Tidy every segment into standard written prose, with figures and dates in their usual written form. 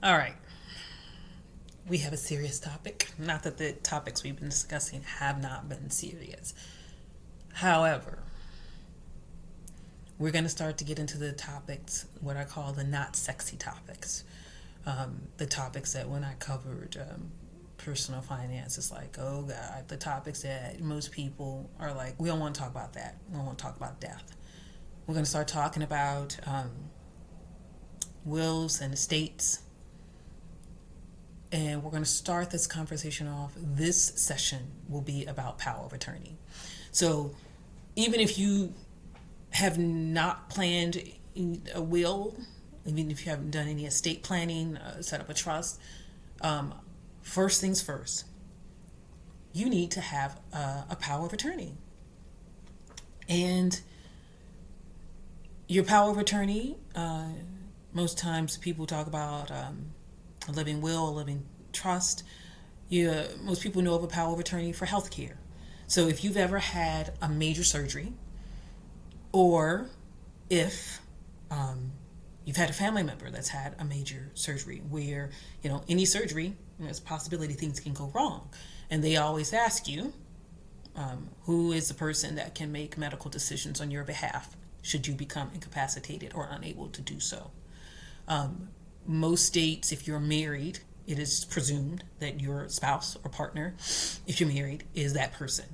All right. We have a serious topic. Not that the topics we've been discussing have not been serious. However, we're going to start to get into the topics, what I call the not sexy topics. The topics that when I covered personal finance, it's like, oh God, the topics that most people are like, we don't want to talk about that. We don't want to talk about death. We're going to start talking about wills and estates. And we're going to start this conversation off. This session will be about power of attorney. So even if you have not planned a will, even if you haven't done any estate planning, set up a trust, first things first, you need to have a power of attorney. And your power of attorney, most times people talk about a living will, a living trust. Most people know of a power of attorney for healthcare. So if you've ever had a major surgery, or if you've had a family member that's had a major surgery where, any surgery, there's a possibility things can go wrong. And they always ask you, who is the person that can make medical decisions on your behalf should you become incapacitated or unable to do so. Most states, if you're married, it is presumed that your spouse or partner, if you're married, is that person.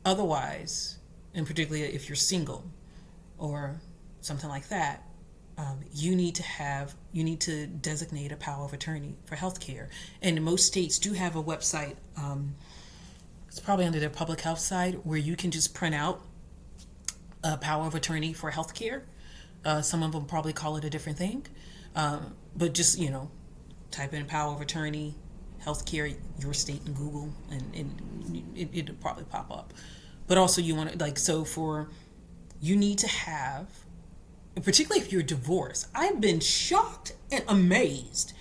Otherwise, and particularly if you're single or something like that, you need to designate a power of attorney for healthcare. And most states do have a website. It's probably under their public health side where you can just print out a power of attorney for healthcare. Some of them probably call it a different thing, but just type in power of attorney, healthcare, your state in Google, and it'll probably pop up. But also you want to you need to have, particularly if you're divorced. I've been shocked and amazed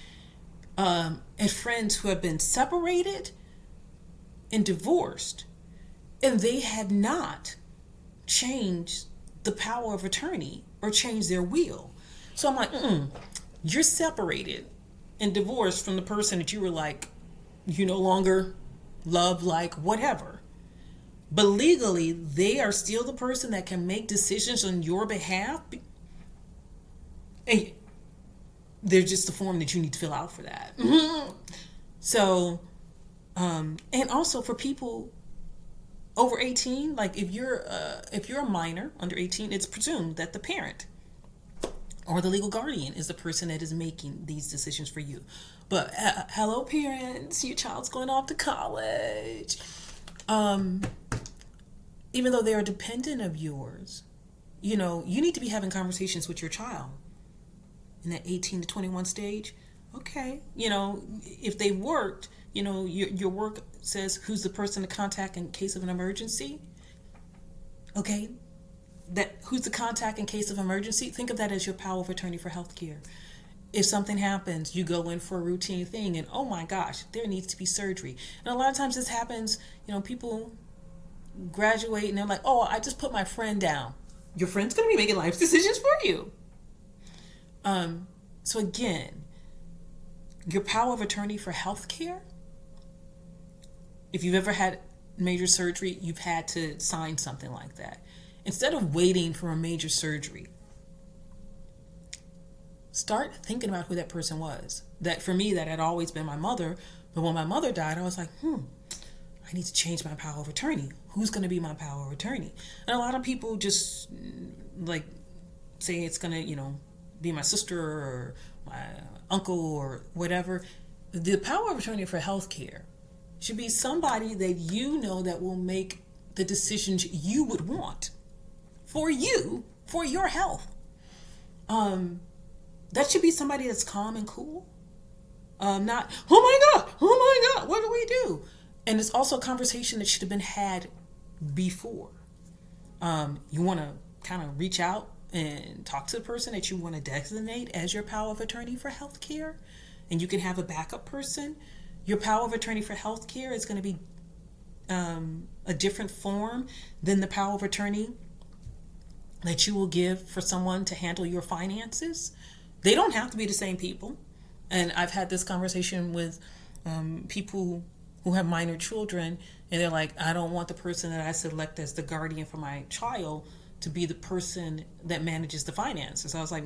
at friends who have been separated and divorced, and they have not changed the power of attorney or change their will. So I'm like, you're separated and divorced from the person that you were like, you no longer love, like, whatever. But legally, they are still the person that can make decisions on your behalf. And they're just the form that you need to fill out for that. So, and also for people over 18, like if you're a minor under 18, it's presumed that the parent or the legal guardian is the person that is making these decisions for you. But hello parents, your child's going off to college. Even though they're a dependent of yours, you need to be having conversations with your child in that 18 to 21 stage. Okay, if they worked, your work says who's the person to contact in case of an emergency. Okay, who's the contact in case of emergency? Think of that as your power of attorney for healthcare. If something happens, you go in for a routine thing, and oh my gosh, there needs to be surgery. And a lot of times this happens. People graduate and they're like, oh, I just put my friend down. Your friend's going to be making life decisions for you. So again, your power of attorney for healthcare. If you've ever had major surgery, you've had to sign something like that. Instead of waiting for a major surgery, start thinking about who that person was. That for me, that had always been my mother. But when my mother died, I was like, I need to change my power of attorney. Who's going to be my power of attorney? And a lot of people just like say it's going to, be my sister or my uncle or whatever. The power of attorney for healthcare should be somebody that that will make the decisions you would want for you, for your health. That should be somebody that's calm and cool. Not, oh my God, what do we do? And it's also a conversation that should have been had before. You want to kind of reach out and talk to the person that you want to designate as your power of attorney for healthcare, and you can have a backup person. Your power of attorney for healthcare is going to be a different form than the power of attorney that you will give for someone to handle your finances. They don't have to be the same people. And I've had this conversation with people who have minor children, and they're like, I don't want the person that I select as the guardian for my child to be the person that manages the finances. I was like,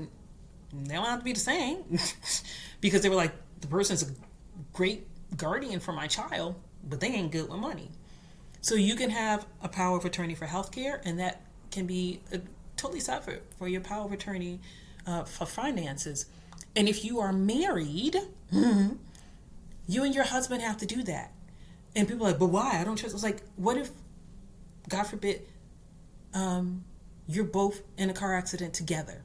they don't have to be the same. Because they were like, the person's a great guardian for my child, but they ain't good with money. So you can have a power of attorney for healthcare, and that can be totally separate for your power of attorney for finances. And if you are married, you and your husband have to do that. And people are like, but why? I don't trust. It's like, what if, God forbid, you're both in a car accident together?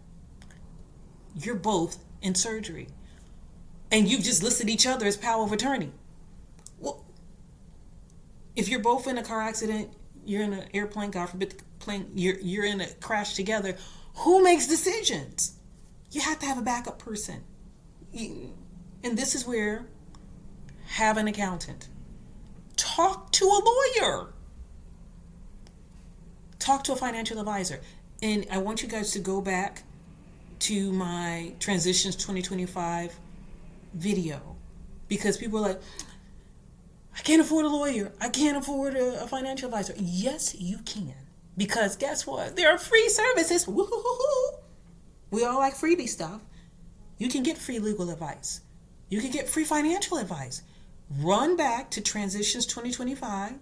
You're both in surgery. And you've just listed each other as power of attorney. Well, if you're both in a car accident, you're in an airplane, God forbid, the plane, you're in a crash together, who makes decisions? You have to have a backup person. And this is where, have an accountant. Talk to a lawyer. Talk to a financial advisor. And I want you guys to go back to my Transitions 2025 video, because people are like, I can't afford a lawyer. I can't afford a financial advisor. Yes, you can. Because guess what? There are free services. Woo-hoo-hoo-hoo. We all like freebie stuff. You can get free legal advice. You can get free financial advice. Run back to Transitions 2025.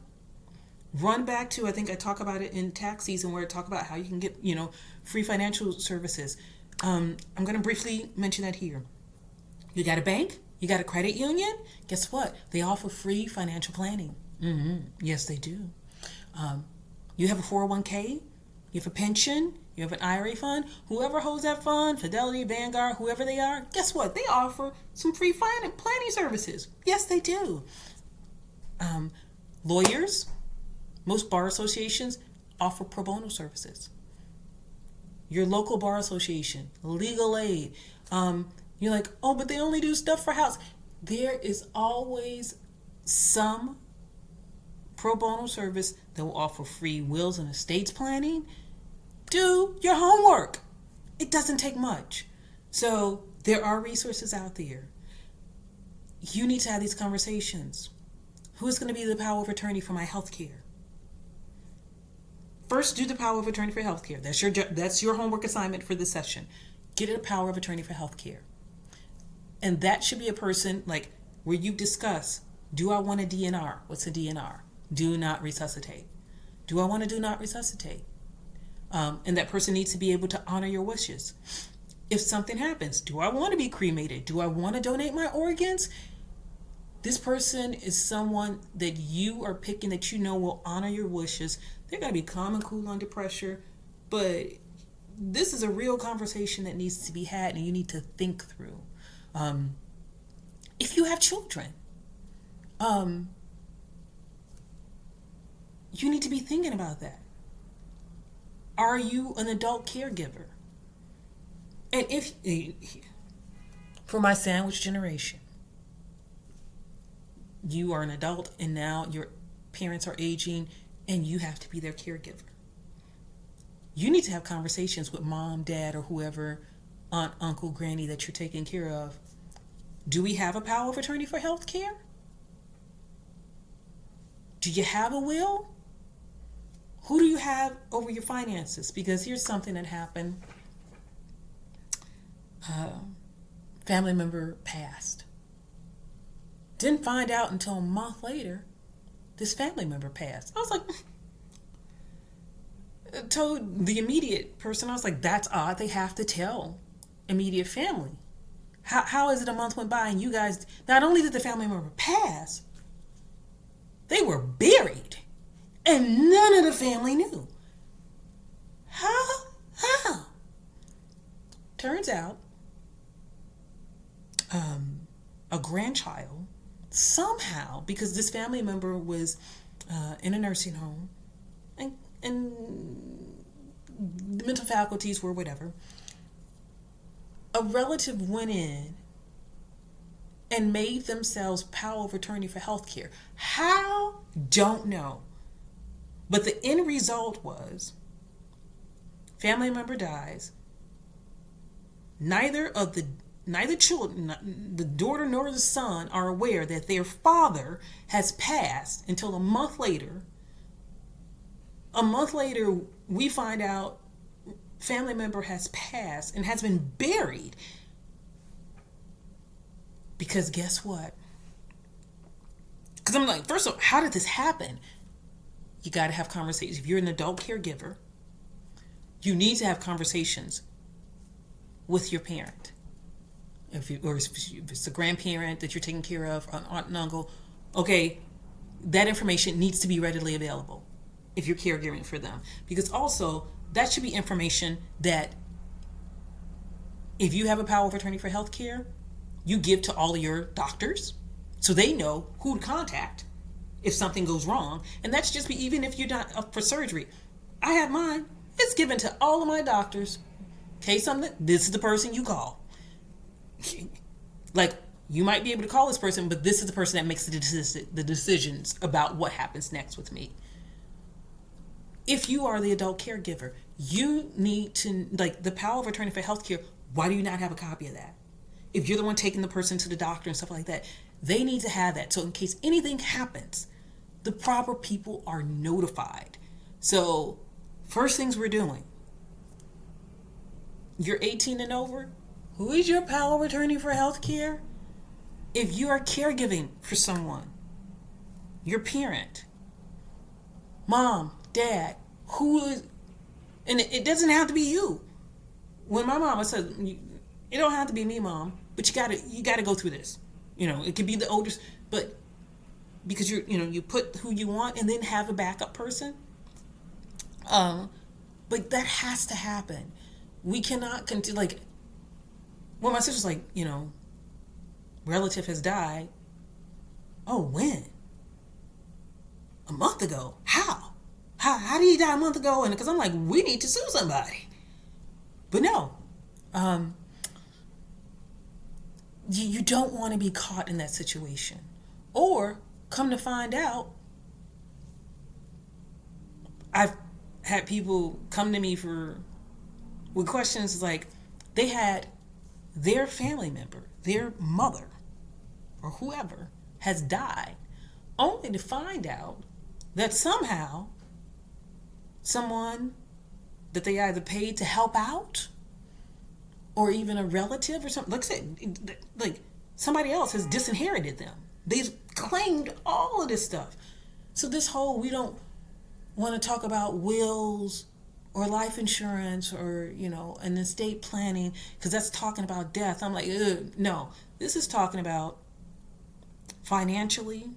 Run back to, I think I talk about it in tax season, where I talk about how you can get, free financial services. I'm going to briefly mention that here. You got a bank? You got a credit union? Guess what? They offer free financial planning. Yes, they do. You have a 401k? You have a pension? You have an IRA fund? Whoever holds that fund, Fidelity, Vanguard, whoever they are, guess what? They offer some free planning services. Yes, they do. Lawyers, most bar associations offer pro bono services. Your local bar association, legal aid. You're like, oh, but they only do stuff for house. There is always some pro bono service that will offer free wills and estates planning. Do your homework. It doesn't take much. So there are resources out there. You need to have these conversations. Who is going to be the power of attorney for my health care? First, do the power of attorney for health care. That's your homework assignment for this session. Get a power of attorney for health care. And that should be a person like where you discuss, do I want a DNR? What's a DNR? Do not resuscitate. Do I want to do not resuscitate? And that person needs to be able to honor your wishes. If something happens, do I want to be cremated? Do I want to donate my organs? This person is someone that you are picking that will honor your wishes. They're going to be calm and cool under pressure. But this is a real conversation that needs to be had, and you need to think through. If you have children, you need to be thinking about that. Are you an adult caregiver? And if, for my sandwich generation, you are an adult and now your parents are aging and you have to be their caregiver. You need to have conversations with mom, dad, or whoever, aunt, uncle, granny that you're taking care of. Do we have a power of attorney for health care? Do you have a will? Who do you have over your finances? Because here's something that happened. Family member passed. Didn't find out until a month later this family member passed. I was like, told the immediate person, I was like, that's odd. They have to tell immediate family. How is it a month went by and you guys, not only did the family member pass, they were buried and none of the family knew. How? Turns out, a grandchild somehow, because this family member was in a nursing home and the mental faculties were whatever, a relative went in and made themselves power of attorney for healthcare. How? Don't know. But the end result was family member dies, neither children, the daughter nor the son, are aware that their father has passed until a month later. A month later, we find out family member has passed and has been buried. Because guess what? Because I'm like, first of all, how did this happen? You got to have conversations. If you're an adult caregiver, you need to have conversations with your parent. If it's a grandparent that you're taking care of, an aunt and uncle, okay, that information needs to be readily available if you're caregiving for them. Because also, that should be information that if you have a power of attorney for healthcare, you give to all of your doctors so they know who to contact if something goes wrong. And that's just even if you're not up for surgery. I have mine. It's given to all of my doctors. Okay, something, this is the person you call. Like, you might be able to call this person, but this is the person that makes the decisions about what happens next with me. If you are the adult caregiver, you need to, like, the power of attorney for healthcare, why do you not have a copy of that? If you're the one taking the person to the doctor and stuff like that, they need to have that. So in case anything happens, the proper people are notified. So first things we're doing, you're 18 and over, who is your power of attorney for healthcare? If you are caregiving for someone, your parent, mom, dad, who is, and it doesn't have to be you. When my mama said, it don't have to be me, mom, but you gotta go through this. You know, it could be the oldest, but because you put who you want and then have a backup person. But that has to happen. We cannot continue, like, when my sister's like, relative has died. Oh, when? A month ago. How? How did he die a month ago? And because I'm like, we need to sue somebody. But no. You don't want to be caught in that situation. Or, come to find out, I've had people come to me with questions like, they had their family member, their mother, or whoever, has died, only to find out that somehow someone that they either paid to help out, or even a relative or something, like I said, like somebody else has disinherited them. They've claimed all of this stuff. So this whole, we don't want to talk about wills or life insurance or, an estate planning, because that's talking about death. I'm like, no, this is talking about financially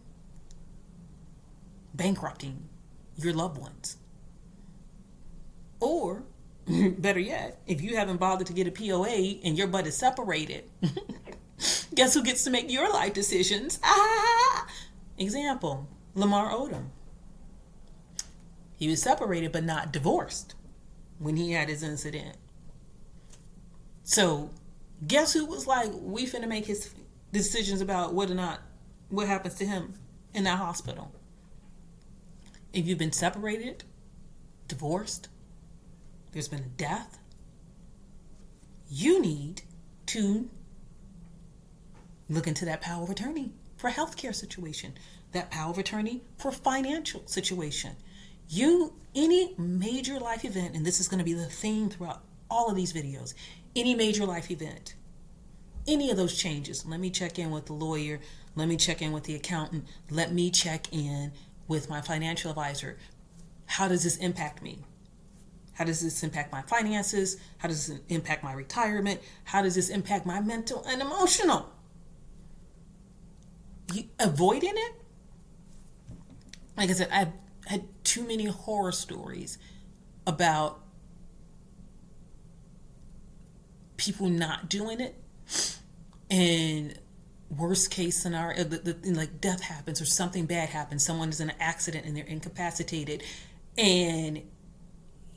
bankrupting your loved ones. Or, better yet, if you haven't bothered to get a POA and your butt is separated, guess who gets to make your life decisions? Example, Lamar Odom. He was separated but not divorced when he had his incident. So, guess who was like, we finna make his decisions about what happens to him in that hospital? If you've been separated, divorced, there's been a death, you need to look into that power of attorney for a healthcare situation, that power of attorney for a financial situation. Any major life event, and this is going to be the theme throughout all of these videos, any major life event, any of those changes, let me check in with the lawyer, let me check in with the accountant, let me check in with my financial advisor. How does this impact me? How does this impact my finances? How does this impact my retirement? How does this impact my mental and emotional? Avoiding it? Like I said, I've had too many horror stories about people not doing it, and worst case scenario, like death happens or something bad happens, someone is in an accident and they're incapacitated, and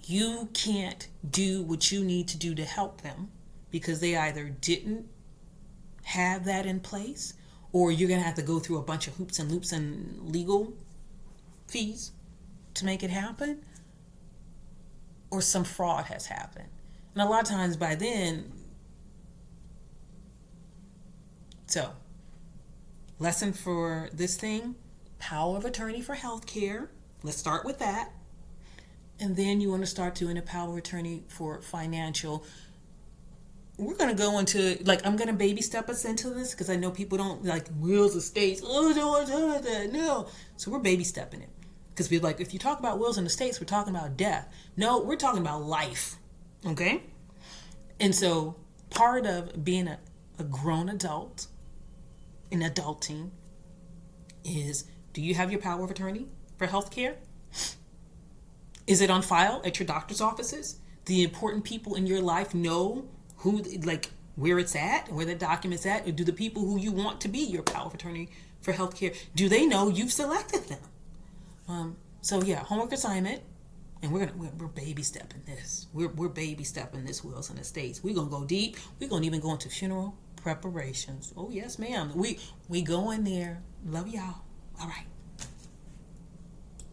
you can't do what you need to do to help them because they either didn't have that in place, or you're going to have to go through a bunch of hoops and loops and legal fees to make it happen. or some fraud has happened. And a lot of times by then, so lesson for this thing, power of attorney for healthcare. Let's start with that. And then you want to start doing a power of attorney for financial. We're going to go into, like, I'm going to baby step us into this because I know people don't like wills of states. Oh, don't want to do that. No. So we're baby stepping it. Because we're like, if you talk about wills in the states, we're talking about death. No, we're talking about life. Okay? And so part of being a grown adult in adulting is, do you have your power of attorney for healthcare? Is it on file at your doctor's offices? The important people in your life know who, like, where it's at, where the document's at? Or do the people who you want to be your power of attorney for healthcare, do they know you've selected them? So yeah, homework assignment, and we're baby stepping this. We're baby stepping this wills and estates. We're gonna go deep. We're gonna even go into funeral preparations. Oh yes, ma'am. We go in there. Love y'all. All right.